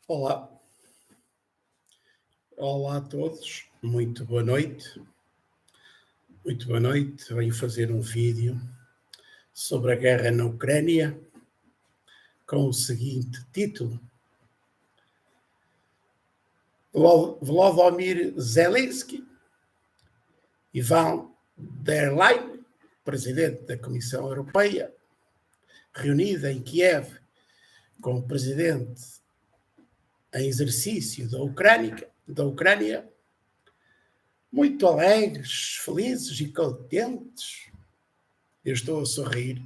Olá, olá a todos, muito boa noite. Muito boa noite. Venho fazer um vídeo sobre a guerra na Ucrânia com o seguinte título: Volodymyr Zelensky, Ivan der Leyen, presidente da Comissão Europeia, reunida em Kiev com o presidente em exercício da Ucrânia, muito alegres, felizes e contentes. Eu estou a sorrir,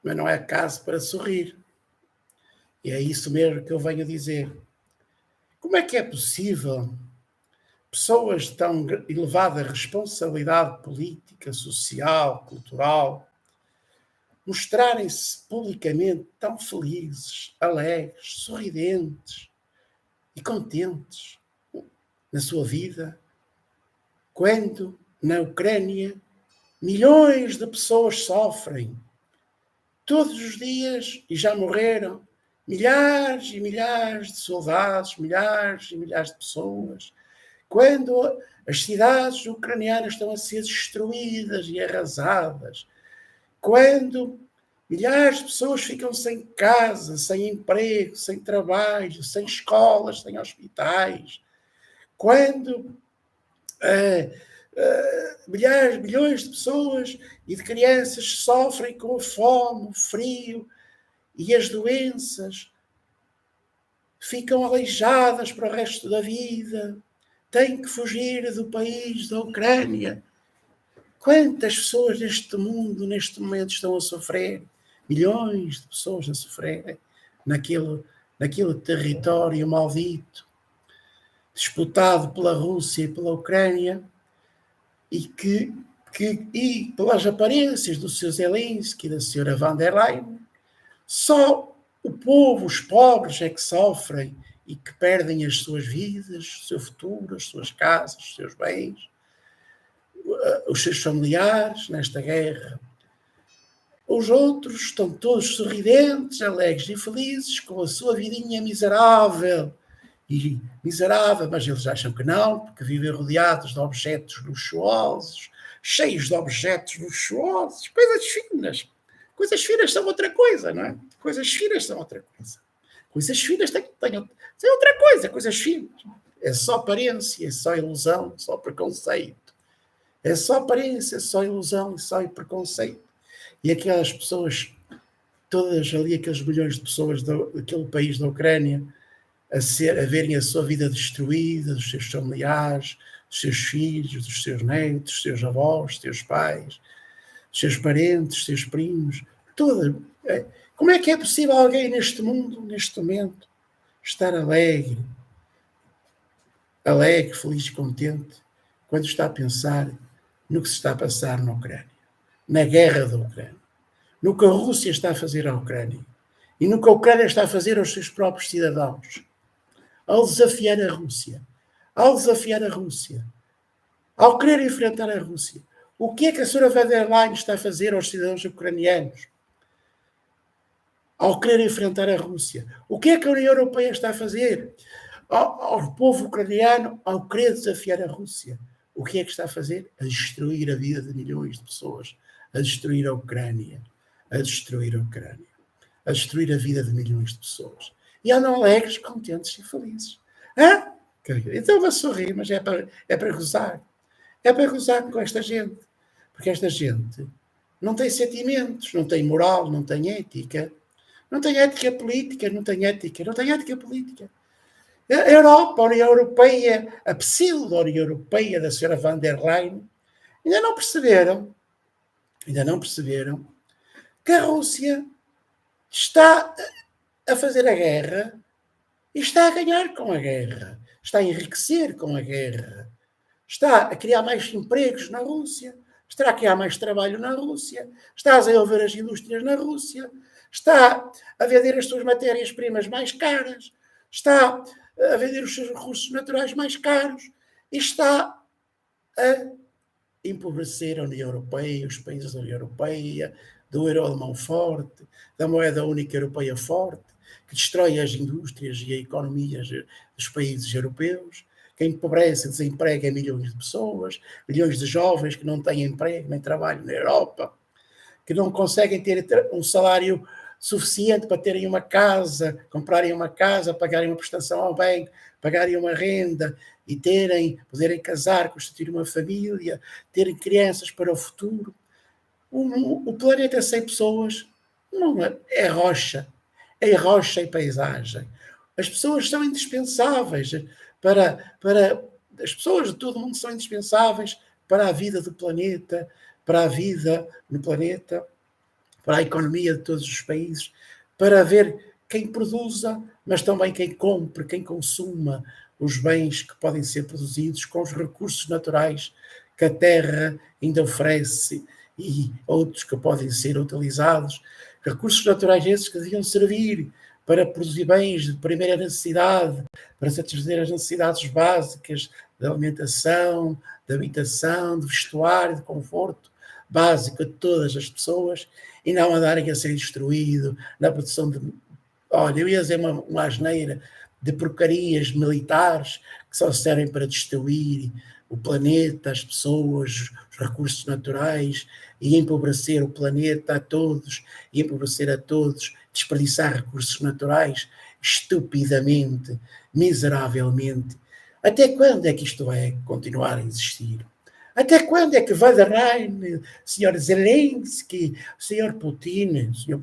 mas não é caso para sorrir. E é isso mesmo que eu venho dizer. Como é que é possível pessoas de tão elevada responsabilidade política, social, cultural, mostrarem-se publicamente tão felizes, alegres, sorridentes e contentes na sua vida, quando na Ucrânia milhões de pessoas sofrem todos os dias e já morreram milhares e milhares de soldados, milhares e milhares de pessoas, quando as cidades ucranianas estão a ser destruídas e arrasadas, quando milhares de pessoas ficam sem casa, sem emprego, sem trabalho, sem escolas, sem hospitais, quando milhões de pessoas e de crianças sofrem com a fome, o frio e as doenças, ficam aleijadas para o resto da vida, têm que fugir do país, da Ucrânia. Quantas pessoas neste mundo, neste momento, estão a sofrer? Milhões de pessoas a sofrerem naquele território maldito, disputado pela Rússia e pela Ucrânia, e pelas aparências do Sr. Zelensky e da Sra. Van der Leyen, só o povo, os pobres, é que sofrem e que perdem as suas vidas, o seu futuro, as suas casas, os seus bens, os seus familiares nesta guerra. Os outros estão todos sorridentes, alegres e felizes, com a sua vidinha miserável, mas eles acham que não, porque vivem rodeados de objetos luxuosos, cheios de objetos luxuosos, coisas finas. Coisas finas são outra coisa, não é? Coisas finas são outra coisa. Coisas finas têm outra coisa, coisas finas. É só aparência, é só ilusão, só preconceito. É só aparência, só ilusão, só preconceito. E aquelas pessoas, todas ali, aqueles milhões de pessoas daquele país da Ucrânia, a verem a sua vida destruída, dos seus familiares, dos seus filhos, dos seus netos, dos seus avós, dos seus pais, dos seus parentes, dos seus primos, tudo. Como é que é possível alguém neste mundo, neste momento, estar alegre, feliz, contente, quando está a pensar no que se está a passar na Ucrânia, na guerra da Ucrânia, no que a Rússia está a fazer à Ucrânia e no que a Ucrânia está a fazer aos seus próprios cidadãos, ao desafiar a Rússia, ao querer enfrentar a Rússia. O que é que a Sra. Van der Leyen está a fazer aos cidadãos ucranianos ao querer enfrentar a Rússia? O que é que a União Europeia está a fazer ao povo ucraniano ao querer desafiar a Rússia? O que é que está a fazer? A destruir a vida de milhões de pessoas, a destruir a Ucrânia, a destruir a vida de milhões de pessoas. E andam alegres, contentes e felizes. Então vou sorrir, mas é para gozar. É para gozar com esta gente. Porque esta gente não tem sentimentos, não tem moral, não tem ética. Não tem ética política, não tem ética política. A Europa, a União Europeia, a pseudo-União Europeia da Sra. Van der Leyen, ainda não perceberam que a Rússia está a fazer a guerra e está a ganhar com a guerra, está a enriquecer com a guerra, está a criar mais empregos na Rússia, está a criar mais trabalho na Rússia, está a desenvolver as indústrias na Rússia, está a vender as suas matérias-primas mais caras, está a vender os seus recursos naturais mais caros e está a empobrecer a União Europeia, os países da União Europeia, do euro alemão forte, da moeda única europeia forte, que destrói as indústrias e a economias dos países europeus, que empobrece e desemprega milhões de pessoas, milhões de jovens que não têm emprego nem trabalho na Europa, que não conseguem ter um salário suficiente para terem uma casa, comprarem uma casa, pagarem uma prestação ao banco, pagarem uma renda e poderem casar, constituir uma família, terem crianças para o futuro. O planeta sem pessoas não é rocha e paisagem. As pessoas são indispensáveis as pessoas de todo o mundo são indispensáveis para a vida do planeta, para a vida no planeta, para a economia de todos os países, para ver quem produza, mas também quem compre, quem consuma os bens que podem ser produzidos com os recursos naturais que a terra ainda oferece e outros que podem ser utilizados. Recursos naturais esses que deviam servir para produzir bens de primeira necessidade, para satisfazer as necessidades básicas de alimentação, de habitação, de vestuário, de conforto básico de todas as pessoas, e não andarem a ser destruído na produção de... Olha, eu ia dizer uma asneira de porcarias militares que só servem para destruir o planeta, as pessoas, os recursos naturais, e empobrecer o planeta a todos, e empobrecer a todos, desperdiçar recursos naturais estupidamente, miseravelmente. Até quando é que isto vai continuar a existir? Até quando é que vai dar Sr. Zelensky, Sr. Putin, o senhor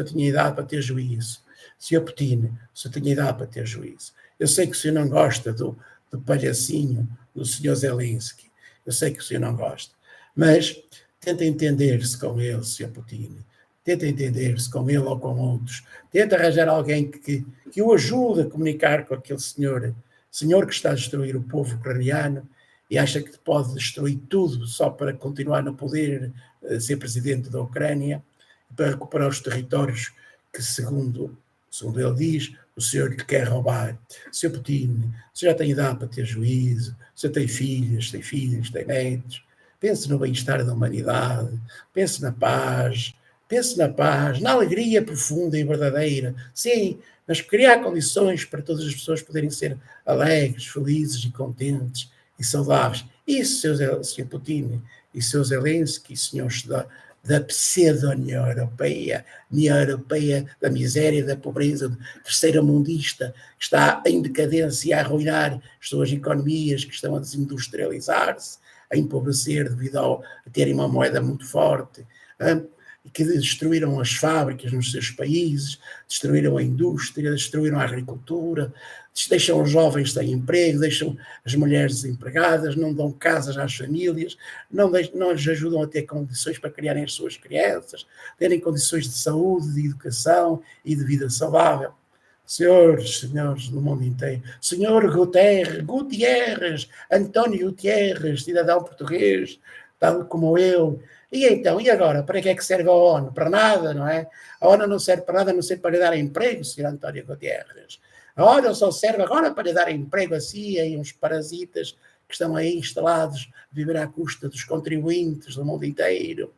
tinha idade para ter juízo. Sr. Putin, o senhor tinha idade para ter juízo. Eu sei que o senhor não gosta do palhacinho do Sr. Zelensky. Eu sei que o senhor não gosta. Mas tenta entender-se com ele, Sr. Putin. Tenta entender-se com ele ou com outros. Tenta arranjar alguém que o ajude a comunicar com aquele senhor que está a destruir o povo ucraniano e acha que pode destruir tudo só para continuar no poder, ser presidente da Ucrânia, para recuperar os territórios que, segundo ele diz, o senhor lhe quer roubar. Sr. Putin, o senhor já tem idade para ter juízo, o senhor tem filhos, tem netos. Pense no bem-estar da humanidade, pense na paz, na alegria profunda e verdadeira. Sim, mas criar condições para todas as pessoas poderem ser alegres, felizes e contentes e saudáveis. Isso, Sr. Putin e Sr. Zelensky, senhores da pseudo-União Europeia da miséria, da pobreza, terceira mundista, que está em decadência a arruinar as suas economias, que estão a desindustrializar-se, a empobrecer devido a terem uma moeda muito forte, que destruíram as fábricas nos seus países, destruíram a indústria, destruíram a agricultura, deixam os jovens sem emprego, deixam as mulheres desempregadas, não dão casas às famílias, não lhes ajudam a ter condições para criarem as suas crianças, terem condições de saúde, de educação e de vida saudável. Senhores do mundo inteiro, senhor Gutierrez, António Gutierrez, cidadão português, tal como eu. E então, e agora? Para que é que serve a ONU? Para nada, não é? A ONU não serve para nada, a não ser para lhe dar emprego, senhor António Gutierrez. A ONU só serve agora para lhe dar emprego assim a uns parasitas que estão aí instalados a viver à custa dos contribuintes do mundo inteiro.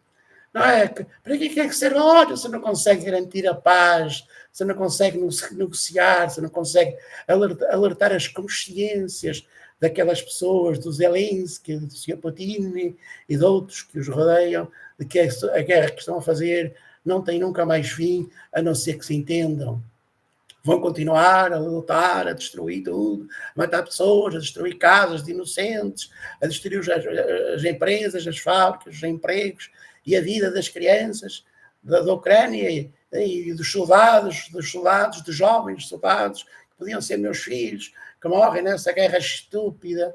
Não é? Para que é que serve a ONU se não consegue garantir a paz, se não consegue negociar, se não consegue alertar as consciências daquelas pessoas, do Zelensky, do Sr. Putin e de outros que os rodeiam, de que a guerra que estão a fazer não tem nunca mais fim, a não ser que se entendam. Vão continuar a lutar, a destruir tudo, a matar pessoas, a destruir casas de inocentes, a destruir as empresas, as fábricas, os empregos e a vida das crianças da Ucrânia e dos soldados, dos jovens soldados, que podiam ser meus filhos, que morrem nessa guerra estúpida.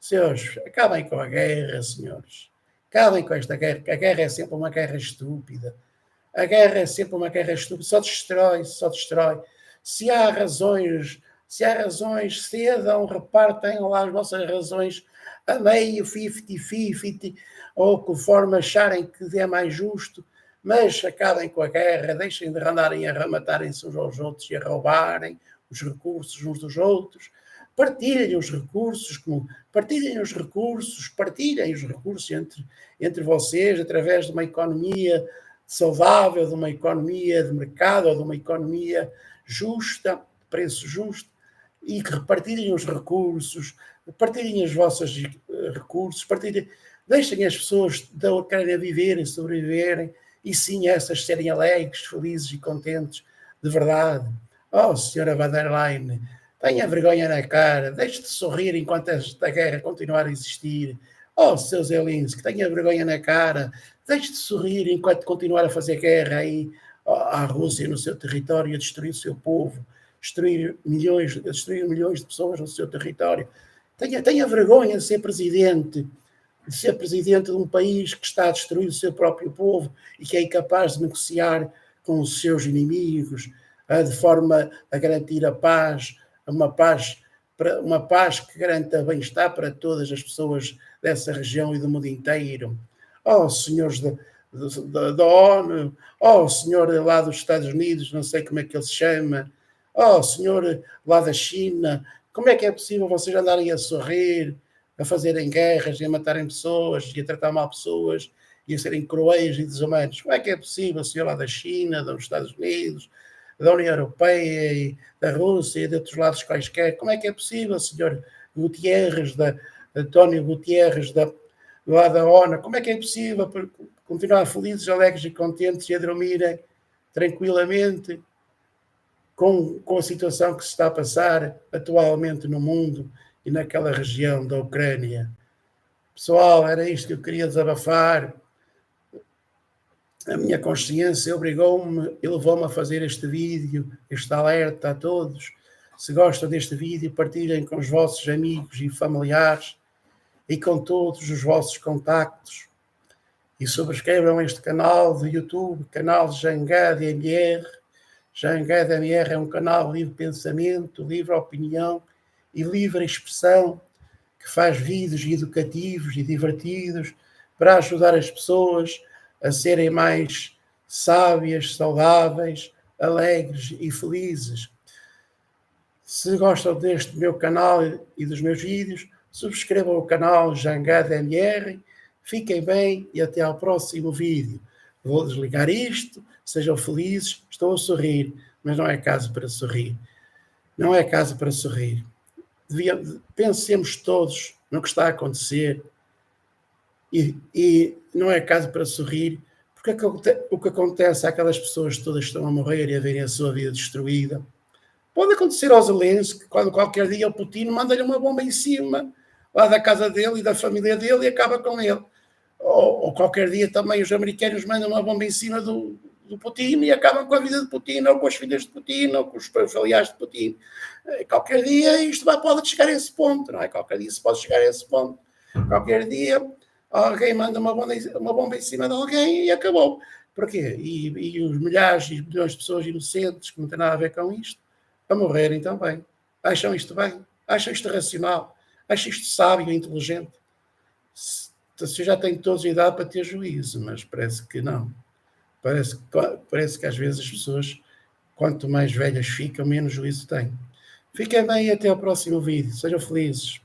Senhores, acabem com a guerra, senhores. Acabem com esta guerra, que a guerra é sempre uma guerra estúpida. A guerra é sempre uma guerra estúpida, só destrói. Se há razões, cedam, repartem lá as vossas razões a meio, 50-50, ou conforme acharem que é mais justo, mas acabem com a guerra, deixem de andarem a matarem-se uns aos outros e a roubarem os recursos uns dos outros. Partilhem os recursos entre vocês, através de uma economia saudável, de uma economia de mercado ou de uma economia justa, preço justo, e que repartirem os recursos, partilhem os vossos recursos, deixem as pessoas da Ucrânia viverem, sobreviverem, e sim essas serem alegres, felizes e contentes, de verdade. Oh, senhora von der Leyen, tenha vergonha na cara, deixe de sorrir enquanto esta guerra continuar a existir. Oh, seu Zelensky, tenha vergonha na cara, deixe de sorrir enquanto continuar a fazer guerra aí à Rússia no seu território, a destruir o seu povo, destruir milhões de pessoas no seu território. Tenha vergonha de ser presidente de um país que está a destruir o seu próprio povo e que é incapaz de negociar com os seus inimigos, de forma a garantir a paz, uma paz que garanta bem-estar para todas as pessoas dessa região e do mundo inteiro. Oh, senhores da ONU, oh, senhor lá dos Estados Unidos, não sei como é que ele se chama, oh, senhor lá da China, como é que é possível vocês andarem a sorrir, a fazerem guerras e a matarem pessoas e a tratar mal pessoas e a serem cruéis e desumanos? Como é que é possível, senhor lá da China, dos Estados Unidos, da União Europeia e da Rússia e de outros lados quaisquer? Como é que é possível, senhor Gutierrez, António Gutierrez, lá da ONU, como é que é possível continuar felizes, alegres e contentes e a dormirem tranquilamente com a situação que se está a passar atualmente no mundo e naquela região da Ucrânia? Pessoal, era isto que eu queria desabafar. A minha consciência obrigou-me e levou-me a fazer este vídeo, este alerta a todos. Se gostam deste vídeo, partilhem com os vossos amigos e familiares e com todos os vossos contactos. E subscrevam este canal do YouTube, canal Jangada MR. Jangada MR é um canal livre pensamento, livre opinião e livre expressão, que faz vídeos educativos e divertidos para ajudar as pessoas a serem mais sábias, saudáveis, alegres e felizes. Se gostam deste meu canal e dos meus vídeos, subscrevam o canal Jangada MR, fiquem bem e até ao próximo vídeo. Vou desligar isto, sejam felizes, estou a sorrir, mas não é caso para sorrir. Não é caso para sorrir. Pensemos todos no que está a acontecer e não é caso para sorrir, porque o que acontece àquelas pessoas todas que estão a morrer e a verem a sua vida destruída. Pode acontecer ao Zelensky, quando qualquer dia o Putin manda-lhe uma bomba em cima, lá da casa dele e da família dele, e acaba com ele. Ou qualquer dia também os americanos mandam uma bomba em cima do Putin e acabam com a vida de Putin, ou com as filhas de Putin, ou com os familiares de Putin. Qualquer dia isto pode chegar a esse ponto, não é? Qualquer dia se pode chegar a esse ponto. Qualquer dia alguém manda uma bomba em cima de alguém e acabou. Porquê? E os milhares e milhões de pessoas inocentes que não têm nada a ver com isto, a morrerem também. Acham isto bem? Acham isto racional? Acham isto sábio e inteligente? Você já tem todos a idade para ter juízo, mas parece que não. Parece que às vezes as pessoas, quanto mais velhas ficam, menos juízo têm. Fiquem bem e até ao próximo vídeo. Sejam felizes.